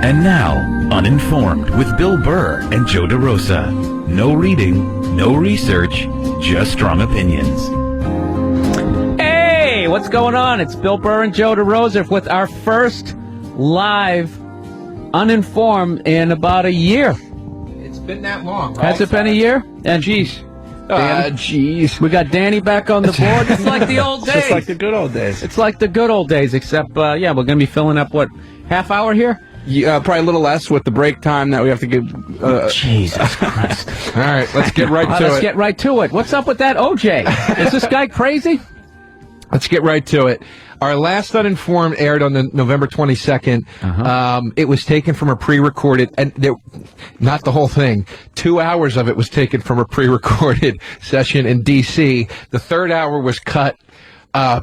And now, Uninformed with Bill Burr and Joe DeRosa. No reading, no research, just strong opinions. Hey, what's going on? It's Bill Burr and Joe DeRosa with our first live Uninformed in about a year. It's been that long. Has it been a year? And Jeez. We got Danny back on the board. It's like the old days. Just like the good old days. It's like the good old days, except, we're going to be filling up, half hour here? Yeah, probably a little less with the break time that we have to give. Jesus Christ. All right, let's get right to it. Let's get right to it. What's up with that OJ? Is this guy crazy? Let's get right to it. Our last Uninformed aired on the November 22nd. It was taken from a pre-recorded, and not the whole thing. 2 hours of it was taken from a pre-recorded session in D.C. The third hour was cut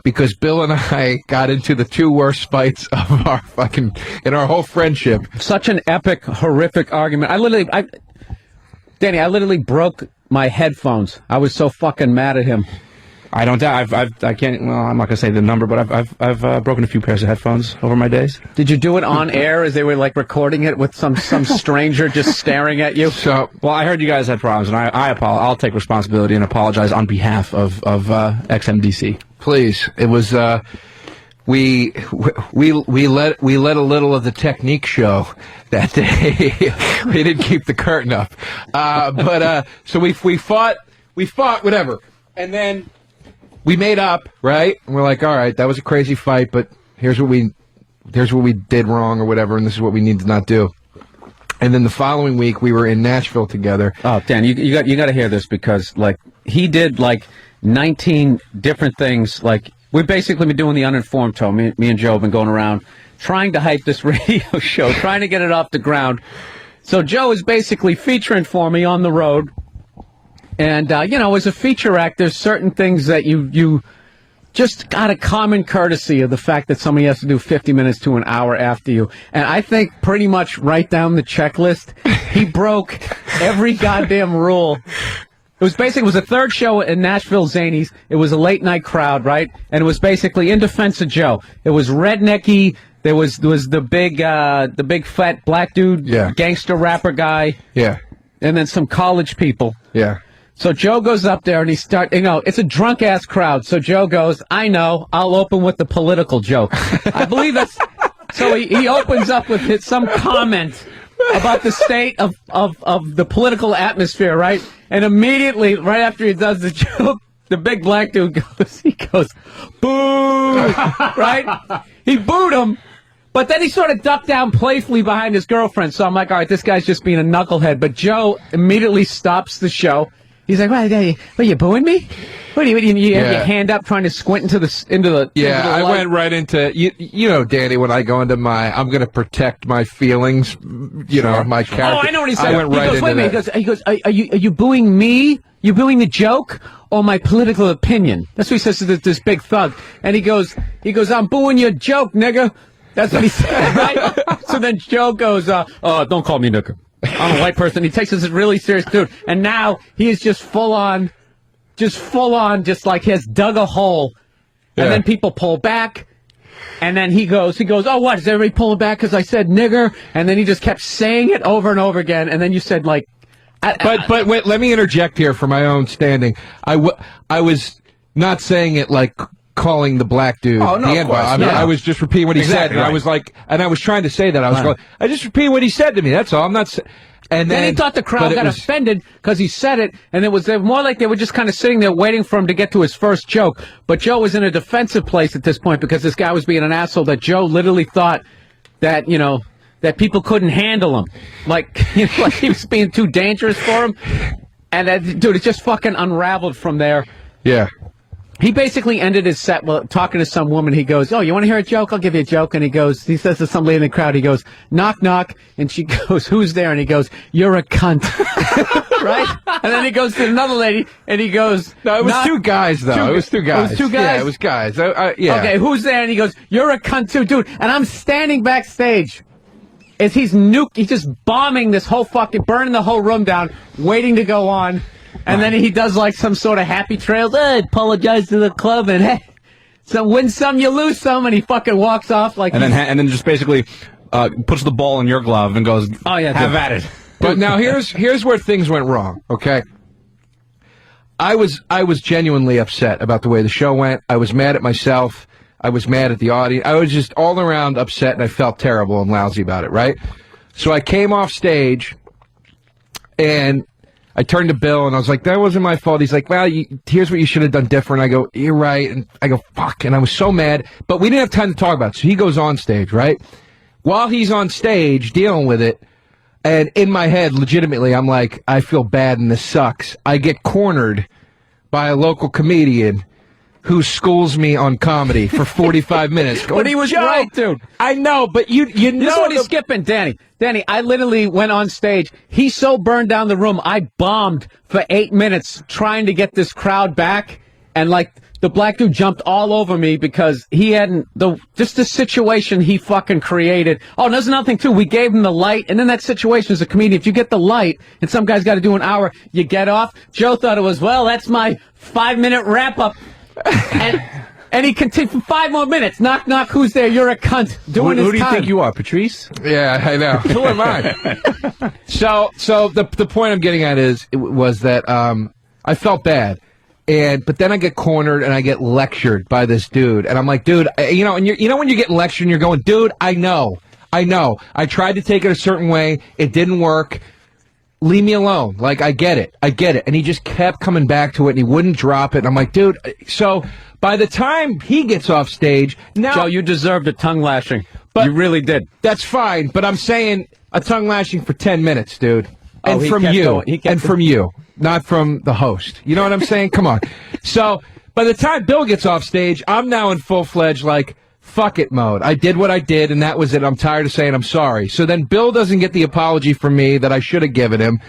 because Bill and I got into the two worst fights of our our whole friendship. Such an epic, horrific argument. Danny, I literally broke my headphones. I was so fucking mad at him. I don't doubt. I can't. Well, I'm not gonna say the number, but I've broken a few pairs of headphones over my days. Did you do it on air as they were recording it with some stranger just staring at you? Well, I heard you guys had problems, and I'll take responsibility and apologize on behalf of XMDC. Please, it was we let a little of the technique show that day. We didn't keep the curtain up, so we fought whatever, and then we made up, right? And we're like, all right, that was a crazy fight, but here's what we did wrong or whatever, and this is what we need to not do. And then the following week, we were in Nashville together. Oh, Dan, you got to hear this because he did 19 different things. We've basically been doing the Uninformed show. Me and Joe have been going around trying to hype this radio show, trying to get it off the ground. So Joe is basically featuring for me on the road. And, as a feature act, there's certain things that you just got a common courtesy of the fact that somebody has to do 50 minutes to an hour after you. And I think pretty much right down the checklist, he broke every goddamn rule. It was a third show in Nashville Zanies. It was a late night crowd, right? And it was basically in defense of Joe. It was rednecky. There was the big fat black dude, gangster rapper guy. Yeah. And then some college people. Yeah. So Joe goes up there and it's a drunk ass crowd. So Joe goes, I know, I'll open with the political joke. I believe that's, so he opens up with some comment about the state of the political atmosphere, right? And immediately, right after he does the joke, the big black dude goes, boo, right? He booed him. But then he sort of ducked down playfully behind his girlfriend. So I'm like, all right, this guy's just being a knucklehead. But Joe immediately stops the show. He's like, what are you booing me? What do you have your hand up trying to squint into the I went right into, Danny, when I go into I'm going to protect my feelings, my character. Oh, I know what he said. I went right into that. He goes, are you booing me? You booing the joke or my political opinion? That's what he says to this big thug. And he goes, I'm booing your joke, nigga. That's what he said, right? So then Joe goes, don't call me nigga. I'm a white person. He takes this as really serious dude. And now he is just full on, like he has dug a hole. And then people pull back. And then he goes, oh, what? Is everybody pulling back because I said nigger? And then he just kept saying it over and over again. And then you said, But wait, let me interject here for my own standing. I was not saying it like calling the black dude the N-word. I was just repeating what he said. And I was and I was trying to say that. I just repeated what he said to me. That's all. I'm not and then he thought the crowd got offended because he said it, and it was more like they were just kind of sitting there waiting for him to get to his first joke. But Joe was in a defensive place at this point because this guy was being an asshole that Joe literally thought that, that people couldn't handle him. Like he was being too dangerous for him. And dude, it just fucking unraveled from there. Yeah. He basically ended his set talking to some woman. He goes, oh, you want to hear a joke? I'll give you a joke. And he says to some lady in the crowd, he goes, knock, knock. And she goes, who's there? And he goes, you're a cunt. Right? And then he goes to another lady, and he goes, no, it was two guys, though. It was two guys. It was two guys? Yeah, it was guys. Yeah. Okay, who's there? And he goes, you're a cunt, too, dude. And I'm standing backstage as he's just bombing this whole burning the whole room down, waiting to go on. And then he does some sort of happy trails. I apologize to the club, and hey, so win some, you lose some, and he fucking walks off and then just basically puts the ball in your glove and goes, Oh, yeah, have dude. at it. But now here's where things went wrong, okay? I was genuinely upset about the way the show went. I was mad at myself. I was mad at the audience. I was just all around upset, and I felt terrible and lousy about it, right? So I came off stage, and I turned to Bill, and I was like, that wasn't my fault. He's like, well, here's what you should have done different. I go, you're right. And I go, fuck. And I was so mad. But we didn't have time to talk about it. So he goes on stage, right? While he's on stage dealing with it, and in my head, legitimately, I'm like, I feel bad and this sucks. I get cornered by a local comedian who schools me on comedy for 45 minutes. But he was Joe, right, dude. I know, but you know This is what he's skipping, Danny. Danny, I literally went on stage. He so burned down the room, I bombed for 8 minutes trying to get this crowd back. And, like, the black dude jumped all over me because he hadn't, just the situation he fucking created. Oh, and there's another thing, too. We gave him the light. And in that situation, as a comedian, if you get the light and some guy's got to do an hour, you get off. Joe thought it was, well, that's my 5-minute wrap-up. And he continued for 5 more minutes. Knock, knock, who's there? You're a cunt. Doing his Who do you time. think you are, Patrice? Yeah, I know. Who am I? So the point I'm getting at was that I felt bad. But then I get cornered and I get lectured by this dude, and I'm like, dude, and when you're getting lectured, and you're going, dude, I know, I tried to take it a certain way, it didn't work. Leave me alone. Like, I get it, and he just kept coming back to it, and he wouldn't drop it. And I'm like, dude. So by the time he gets off stage, now Joe, you deserved a tongue lashing. But you really did. That's fine, but I'm saying a tongue lashing for 10 minutes, dude. Oh, And he from kept you. going. He kept And from you. Not from the host. You know what I'm saying? Come on. So, by the time Bill gets off stage, I'm now in full-fledged, like, fuck it mode. I did what I did, and that was it. I'm tired of saying I'm sorry. So then Bill doesn't get the apology from me that I should have given him.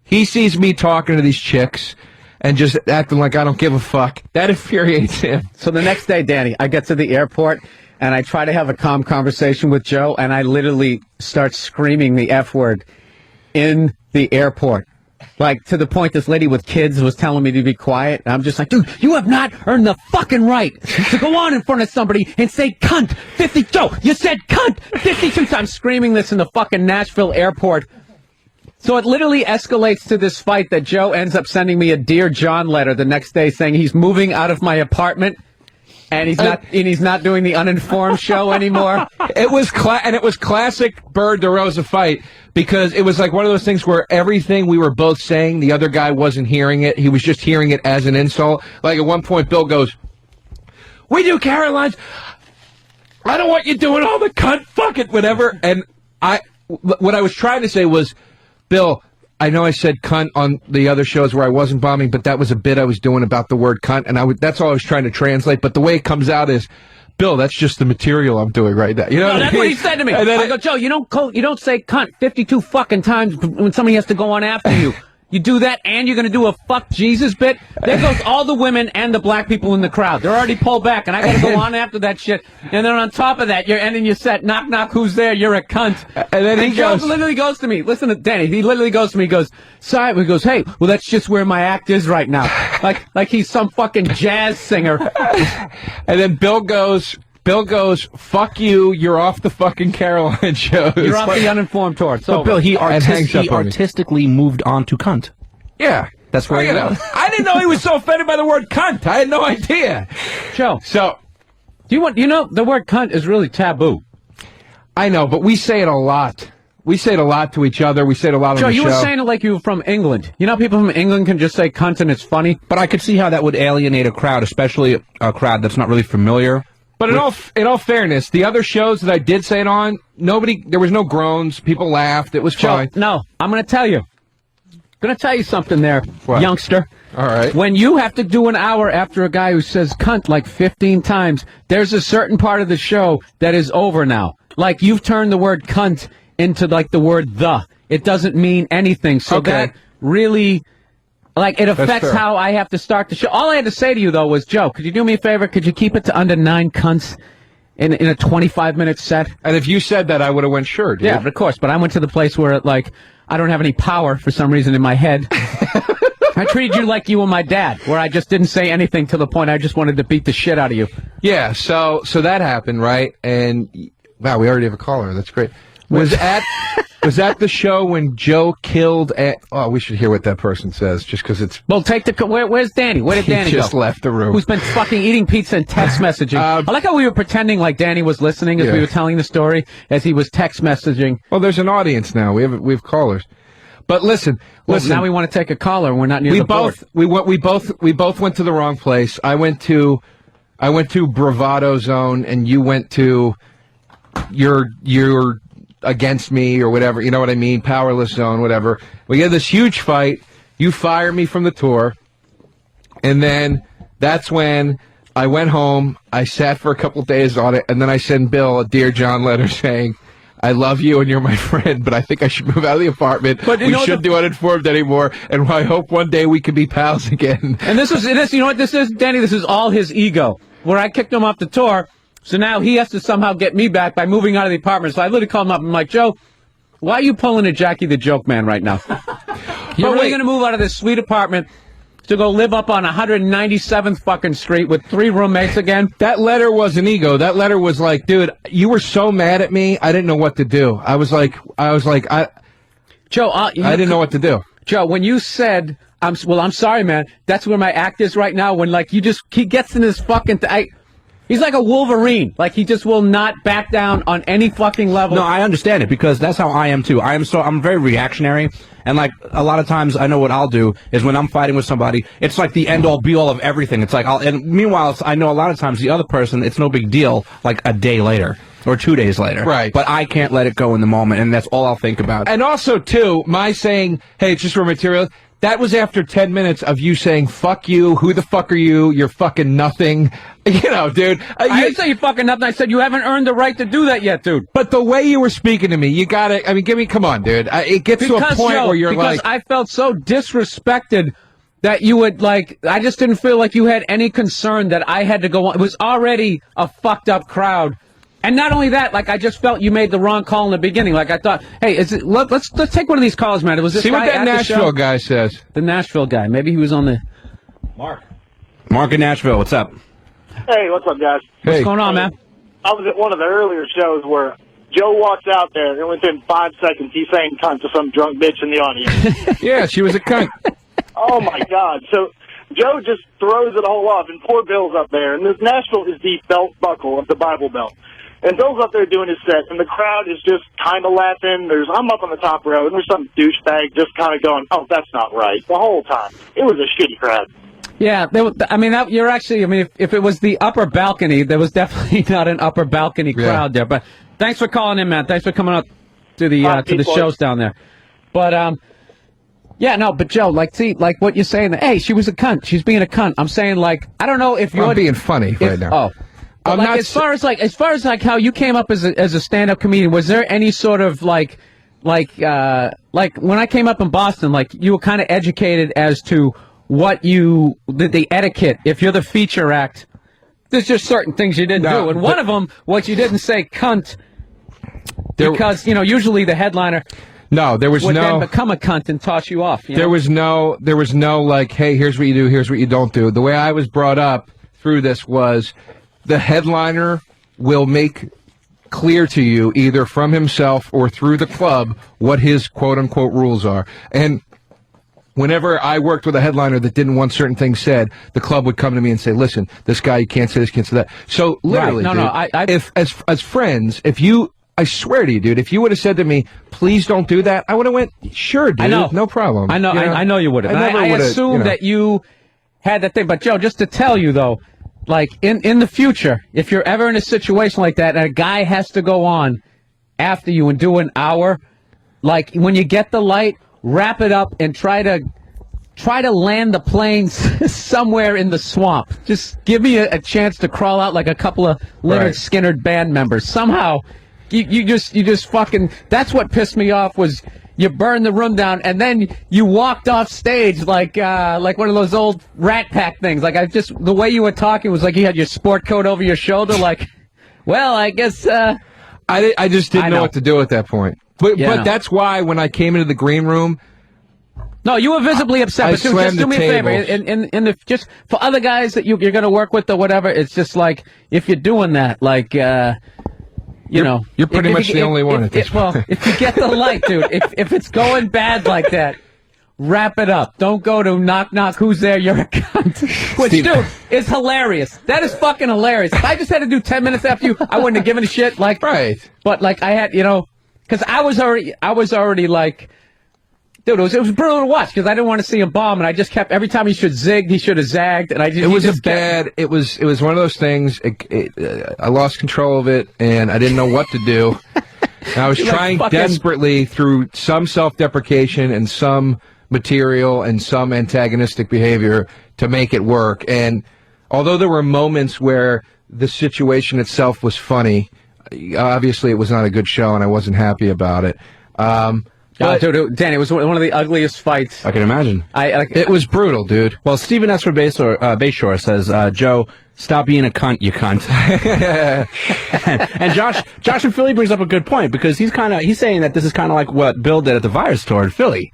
He sees me talking to these chicks and just acting like I don't give a fuck. That infuriates him. So the next day, Danny, I get to the airport, and I try to have a calm conversation with Joe, and I literally start screaming the F word in the airport. Like, to the point this lady with kids was telling me to be quiet. And I'm just like, dude, you have not earned the fucking right to go on in front of somebody and say cunt 50. Joe, you said cunt 52 times, screaming this in the fucking Nashville airport. So it literally escalates to this fight that Joe ends up sending me a Dear John letter the next day saying he's moving out of my apartment. And he's not doing the Uninformed show anymore. It was classic Burr DeRosa fight, because it was like one of those things where everything we were both saying, the other guy wasn't hearing it. He was just hearing it as an insult. Like at one point, Bill goes, "We do Carolines. I don't want you doing all the cunt, fuck it, whatever." And what I was trying to say was, Bill, I know I said cunt on the other shows where I wasn't bombing, but that was a bit I was doing about the word cunt, and that's all I was trying to translate. But the way it comes out is, Bill, that's just the material I'm doing right now. You know, that's what he said to me. I go, Joe, you don't say cunt 52 fucking times when somebody has to go on after you. You do that, and you're going to do a fuck Jesus bit? There goes all the women and the black people in the crowd. They're already pulled back, and I got to go on after that shit. And then on top of that, you're ending your set, knock, knock, who's there? You're a cunt. And then Joe literally goes to me. Listen to Danny. He literally goes to me. He goes, sorry. He goes, hey, well, that's just where my act is right now. Like he's some fucking jazz singer. And then Bill goes, fuck you, you're off the fucking Caroline shows. You're off the Uninformed tour. So, But Bill, he hangs up on you. artistically moved on to cunt. Yeah. That's where I didn't know he was so offended by the word cunt. I had no idea. Joe, So, the word cunt is really taboo. I know, but we say it a lot. We say it a lot to each other. We say it a lot on Joe, the show. you were saying it like you were from England. You know, people from England can just say cunt and it's funny. But I could see how that would alienate a crowd, especially a crowd that's not really familiar. But in all fairness, the other shows that I did say it on, there was no groans. People laughed. It was fine. No, I'm going to tell you. Going to tell you something there, What? youngster. All right. When you have to do an hour after a guy who says cunt like 15 times, there's a certain part of the show that is over now. Like, you've turned the word cunt into, like, the word the. It doesn't mean anything. So Okay. that really, like, it affects fair. how I have to start the show. All I had to say to you, though, was, Joe, could you do me a favor? Could you keep it to under 9 cunts in a 25-minute set? And if you said that, I would have went, sure, dude. Yeah, of course. But I went to the place where, like, I don't have any power for some reason in my head. I treated you like you were my dad, where I just didn't say anything to the point I just wanted to beat the shit out of you. Yeah, so that happened, right? And Wow, we already have a caller. That's great. Was that the show when Joe killed? Oh, we should hear what that person says, just because it's. Well, where's Danny? Where did Danny He just left the room. Who's been fucking eating pizza and text messaging? I like how we were pretending like Danny was listening as we were telling the story, as he was text messaging. Well, there's an audience now. We have callers. But listen. Now we want to take a caller. We're not near the board. We both went to the wrong place. I went to Bravado Zone, and you went to your against me or whatever. You know what I mean? Powerless Zone, whatever. We had this huge fight. You fire me from the tour, and then that's when I went home. I sat for a couple days on it, and then I sent Bill a Dear John letter saying, I love you and you're my friend, but I think I should move out of the apartment. But we shouldn't do Uninformed anymore, and I hope one day we can be pals again. And this, you know what this is, Danny? This is all his ego. Where I kicked him off the tour, so now he has to somehow get me back by moving out of the apartment. So I literally called him up and I'm like, Joe, why are you pulling a Jackie the Joke Man right now? You're really going to move out of this sweet apartment to go live up on 197th fucking street with 3 roommates again? That letter was an ego. That letter was like, dude, you were so mad at me, I didn't know what to do. I didn't know what to do. Joe, when you said, I'm sorry, man, that's where my act is right now, when like he gets in his fucking he's like a Wolverine. Like, he just will not back down on any fucking level. No, I understand it, because that's how I am, too. I'm very reactionary, and, like, a lot of times I know what I'll do is when I'm fighting with somebody, it's like the end-all, be-all of everything. It's like, and meanwhile, I know a lot of times the other person, it's no big deal, like, a day later. Or 2 days later. Right. But I can't let it go in the moment, and that's all I'll think about. And also, too, my saying, hey, it's just for material, that was after 10 minutes of you saying, fuck you, who the fuck are you, you're fucking nothing. You know, dude. I didn't say you fucking nothing. I said you haven't earned the right to do that yet, dude. But the way you were speaking to me, you gotta, come on, dude. It gets to a point where you're like. Because I felt so disrespected that you would, like, I just didn't feel like you had any concern that I had to go on. It was already a fucked up crowd. And not only that, like, I just felt you made the wrong call in the beginning. Like, I thought, hey, let's take one of these calls, man. Was this See guy what that at Nashville the show? Guy says. The Nashville guy. Maybe he was on the... Mark in Nashville, what's up? Hey, what's up, guys? What's going on, man? I was at one of the earlier shows where Joe walks out there, and within 5 seconds, he's saying cunt to some drunk bitch in the audience. Yeah, she was a cunt. Oh, my God. So Joe just throws it all off, and poor Bill's up there. And this Nashville is the belt buckle of the Bible Belt. And Bill's up there doing his set, and the crowd is just kind of laughing. I'm up on the top row, and there's some douchebag just kind of going, oh, that's not right, the whole time. It was a shitty crowd. Yeah, if it was the upper balcony, there was definitely not an upper balcony crowd there. But thanks for calling in, man. Thanks for coming up to the shows down there. But, but Joe, like what you're saying, hey, she was a cunt. She's being a cunt. I'm saying, like, I don't know if you're... I'm being funny right now. Oh. But like, as far as how you came up as a stand-up comedian, was there any sort of like when I came up in Boston, like you were kind of educated as to what the etiquette, if you're the feature act, there's just certain things you didn't do. And one of them was you didn't say cunt because, usually the headliner would then become a cunt and toss you off. There was no like, hey, here's what you do, here's what you don't do. The way I was brought up through this was the headliner will make clear to you, either from himself or through the club, what his quote-unquote rules are. And whenever I worked with a headliner that didn't want certain things said, the club would come to me and say, listen, this guy, you can't say this, can't say that. So literally, if as friends, I swear to you, dude, if you would have said to me, please don't do that, I would have went, sure, dude, no problem. I know you would have. I assumed that you had that thing. But, Joe, just to tell you, though, like, in the future, if you're ever in a situation like that and a guy has to go on after you and do an hour, like, when you get the light, wrap it up and try to land the plane somewhere in the swamp. Just give me a chance to crawl out like a couple of Leonard Skinner band members. Somehow, you just fucking... That's what pissed me off was... You burned the room down, and then you walked off stage like one of those old Rat Pack things. Like, the way you were talking was like you had your sport coat over your shoulder. Like, well, I guess. I just didn't know what to do at that point. But that's why when I came into the green room. No, you were visibly upset. But just do me a favor. Just for other guys that you're going to work with or whatever, it's just like if you're doing that, like. You're pretty much the only one at this point. Well, if you get the light, dude, if it's going bad like that, wrap it up. Don't go to knock knock. Who's there? You're a cunt. Which, dude, is hilarious. That is fucking hilarious. If I just had to do 10 minutes after you, I wouldn't have given a shit. Like, right. But like I had, because I was already like. Dude, it was brutal to watch because I didn't want to see him bomb, and I just kept every time he should zig, he should have zagged, and it was It was one of those things. I lost control of it, and I didn't know what to do. And I was trying desperately through some self-deprecation and some material and some antagonistic behavior to make it work. And although there were moments where the situation itself was funny, obviously it was not a good show, and I wasn't happy about it. Dude, Danny, it was one of the ugliest fights. I can imagine. It was brutal, dude. Well, Stephen S. from Bayshore says, Joe, stop being a cunt, you cunt. and Josh in Philly brings up a good point because he's saying that this is kind of like what Bill did at the Virus store in Philly.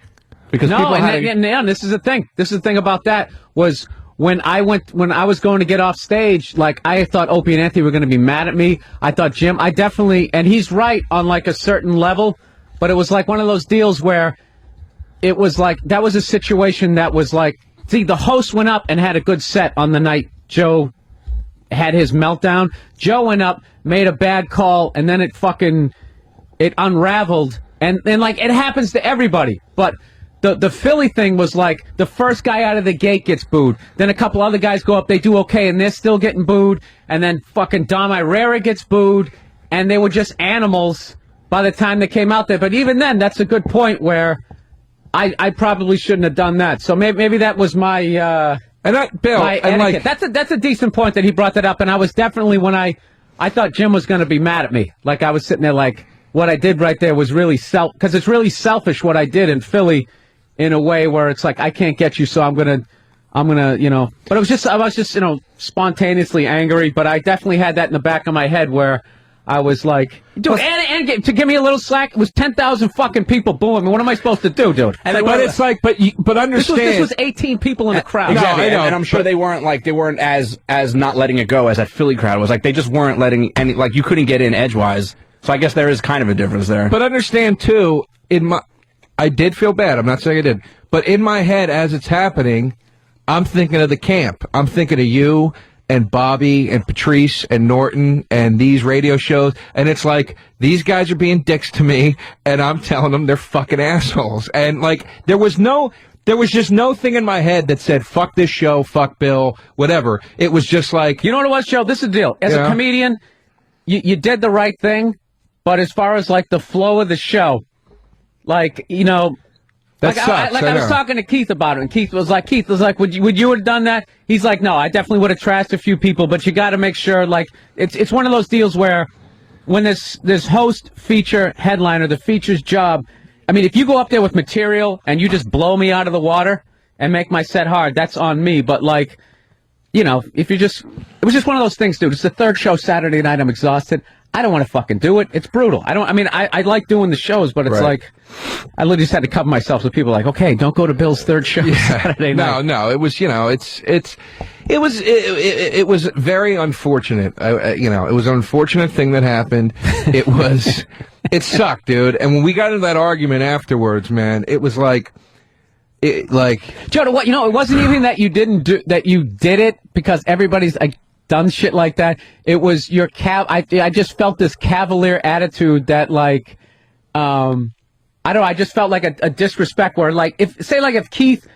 Because this is the thing. This is the thing about that was when I was going to get off stage, like I thought Opie and Anthony were going to be mad at me. I thought Jim, and he's right on like a certain level. But it was like one of those deals where it was like, that was a situation that was like, see, the host went up and had a good set on the night Joe had his meltdown. Joe went up, made a bad call, and then it unraveled. And like, it happens to everybody. But the Philly thing was like, the first guy out of the gate gets booed. Then a couple other guys go up, they do okay, and they're still getting booed. And then fucking Dom Irrera gets booed. And they were just animals by the time they came out there. But even then, that's a good point where I probably shouldn't have done that. So maybe that was my Bill, my etiquette. That's a decent point that he brought that up. And I was definitely, when I thought Jim was going to be mad at me. Like I was sitting there like, what I did right there was really because it's really selfish what I did in Philly in a way where it's like, I can't get you, so I'm gonna, but I was just spontaneously angry. But I definitely had that in the back of my head where I was like, dude, and to give me a little slack, it was 10,000 fucking people booing me. What am I supposed to do, dude? But understand. This was 18 people in the crowd. Exactly, and I'm sure they weren't as not letting it go as that Philly crowd was. Like, they just weren't letting any, like, you couldn't get in edgewise. So I guess there is kind of a difference there. But understand, too, I did feel bad. I'm not saying I did. But in my head, as it's happening, I'm thinking of the camp. I'm thinking of you and Bobby and Patrice and Norton and these radio shows, and it's like, these guys are being dicks to me, and I'm telling them they're fucking assholes. And like, there was just no thing in my head that said, fuck this show, fuck Bill, whatever. It was just like, you know what it was, Joe? This is the deal. As a comedian, you did the right thing, but as far as like the flow of the show, like, I was talking to Keith about it, and Keith was like, would you have done that? He's like, no, I definitely would have trashed a few people, but you got to make sure, like, it's one of those deals where when this host feature headliner, the feature's job, I mean, if you go up there with material and you just blow me out of the water and make my set hard, that's on me. But like, if it was just one of those things, dude. It's the third show Saturday night. I'm exhausted. I don't want to fucking do it. It's brutal. I like doing the shows, but it's like, I literally just had to cover myself with people like, okay, don't go to Bill's third show Saturday night. No, it was, it was very unfortunate. It was an unfortunate thing that happened. It sucked, dude. And when we got into that argument afterwards, man, it was like, Joe, what, it wasn't even that you you did it because everybody's like, done shit like that. It was your I just felt this cavalier attitude that like, I don't know, I just felt like a disrespect where like, if Keith,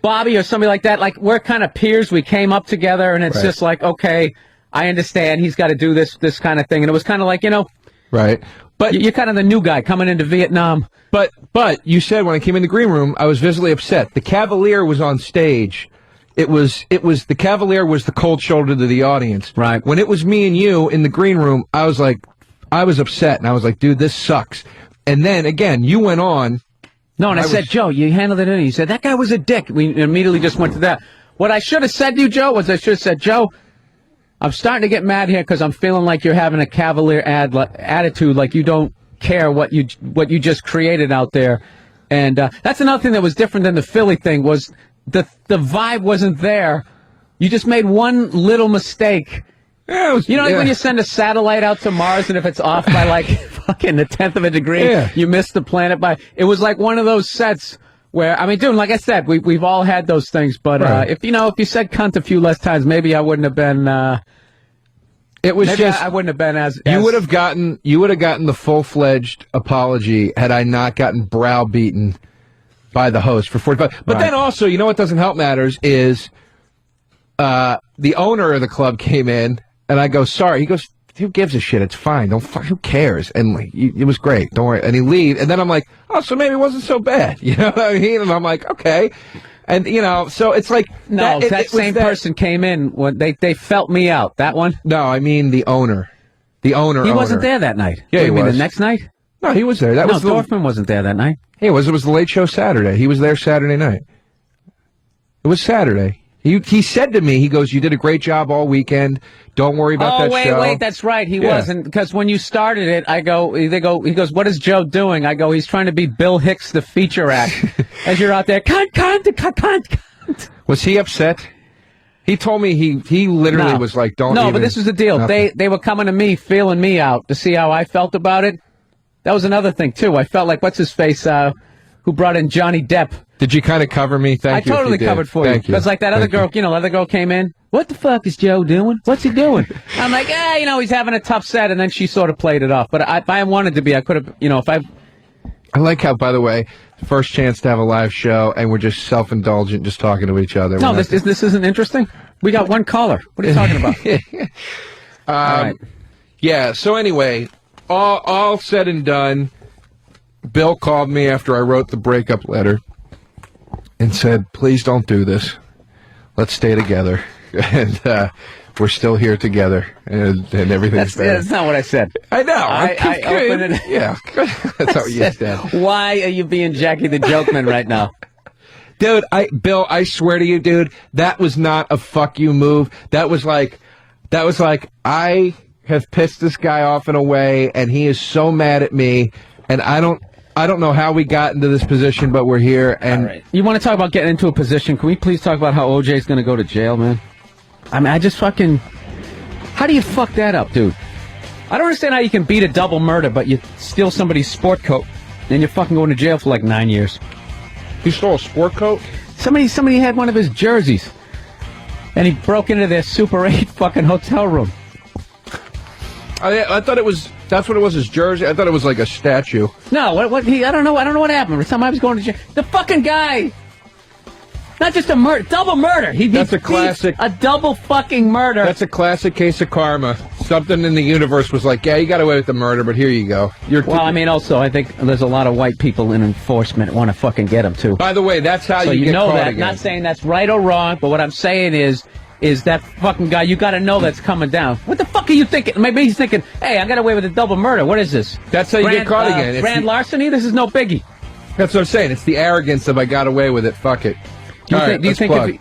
Bobby or somebody like that, like we're kind of peers, we came up together and it's just like, okay, I understand he's got to do this kind of thing. And it was kind of like, right. But you're kind of the new guy coming into Vietnam. But you said when I came in the green room, I was visibly upset. The Cavalier was on stage. It was the Cavalier was the cold shoulder to the audience. Right. When it was me and you in the green room, I was upset and I was like, dude, this sucks. And then again, you went on. No, and I said, Joe, you handled it in. You said, that guy was a dick. We immediately just went to that. What I should have said to you, Joe, was I should have said, Joe, I'm starting to get mad here because I'm feeling like you're having a cavalier attitude, like you don't care what you just created out there. And that's another thing that was different than the Philly thing was the vibe wasn't there. You just made one little mistake, Yeah, it was, You know, like yeah. when you send a satellite out to Mars and if it's off by like fucking a tenth of a degree, Yeah. you miss the planet by. It was like one of those sets where, I mean, dude, like I said, we've all had those things, but Right. if you said cunt a few less times, maybe I wouldn't have been. It was Maybe just I wouldn't have been as you would have gotten the full-fledged apology had I not gotten browbeaten by the host for 45. But Right. then also, you know what doesn't help matters is the owner of the club came in and I go, sorry. He goes, who gives a shit? It's fine. Who cares? And like, it was great. Don't worry. And he leaves. And then I'm like, oh, so maybe it wasn't so bad. You know what I mean? And I'm like, okay. And so it's like No, it that was same person came in when they felt me out. That one. No, I mean the owner. The owner. He wasn't there that night. Yeah, What, he you mean was. the next night? No, he was there. That No, was Dorfman wasn't there that night. It was the Late Show Saturday. He was there Saturday night. It was Saturday. He said to me, he goes, "You did a great job all weekend. Don't worry about that show." Oh, wait, that's right. He Yeah. wasn't, because when you started it, he goes, what is Joe doing? I go, he's trying to be Bill Hicks, the feature act. As you're out there, cunt. Was he upset? He told me he literally No. was like, "Don't." No, even, but this was the deal. nothing. They were coming to me, feeling me out to see how I felt about it. That was another thing, too. I felt like, what's his face, who brought in Johnny Depp. Did you kind of cover me? Thank you. I if totally you did. covered for you. Thank Because like that other girl, the other girl came in. What the fuck is Joe doing? What's he doing? I'm like, he's having a tough set, and then she sort of played it off. But if I wanted to be, I could have, if I... I like how, by the way, first chance to have a live show, and we're just self-indulgent, just talking to each other. No, We're this isn't interesting. We got one caller. What are you talking about? All right. Yeah, so anyway, all said and done, Bill called me after I wrote the breakup letter and said, please don't do this. Let's stay together. And we're still here together, and everything's better. That's not what I said. I know. I opened it. Yeah, that's how you said. Why are you being Jackie the Jokeman right now? Dude, Bill, I swear to you, dude, that was not a fuck you move. That was like, I have pissed this guy off in a way, and he is so mad at me, and I don't know how we got into this position, but we're here. And All right. You want to talk about getting into a position? Can we please talk about how OJ's going to go to jail, man? I mean, I just fucking... How do you fuck that up, dude? I don't understand how you can beat a double murder, but you steal somebody's sport coat, and you're fucking going to jail for like 9 years. he stole a sport coat? Somebody had one of his jerseys, and he broke into their Super 8 fucking hotel room. I thought that's what it was, his jersey. I thought it was like a statue. No, I don't know what happened. Every time I was going to jail, the fucking guy, not just a murder, double murder. That's a classic. A double fucking murder. That's a classic case of karma. Something in the universe was like, yeah, you got away with the murder, but here you go. Well, I mean, also, I think there's a lot of white people in enforcement want to fucking get him, too. By the way, that's how So you you get know caught that. again. Not saying that's right or wrong, but what I'm saying is that fucking guy, you got to know that's coming down. What the fuck are you thinking? Maybe he's thinking, hey, I got away with a double murder. What is this? That's how you get caught again. It's Grand the- larceny? This is no biggie. That's what I'm saying. It's the arrogance of I got away with it. Fuck it. Do you All think? right, Do you let's think? plug.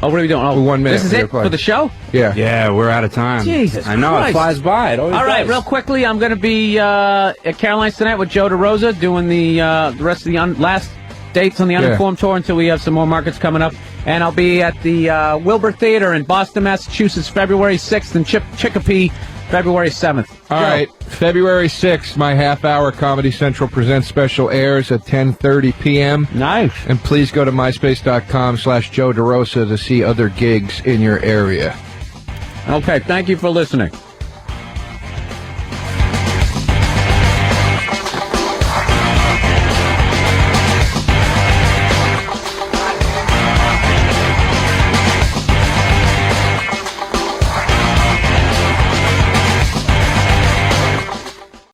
Oh, what are we doing? Oh, 1 minute. This is We it gotta plug. for the show. Yeah. Yeah, we're out of time. Jesus I know, Christ. it flies by. It always All right, does. real quickly, I'm going to be at Caroline's tonight with Joe DeRosa doing the rest of the last dates on the Uninformed tour until we have some more markets coming up. And I'll be at the Wilbur Theater in Boston, Massachusetts, February 6th, and Chicopee, February 7th. All right. February 6th, my half-hour Comedy Central Presents special airs at 10:30 p.m. Nice. And please go to myspace.com/Joe DeRosa to see other gigs in your area. Okay, thank you for listening.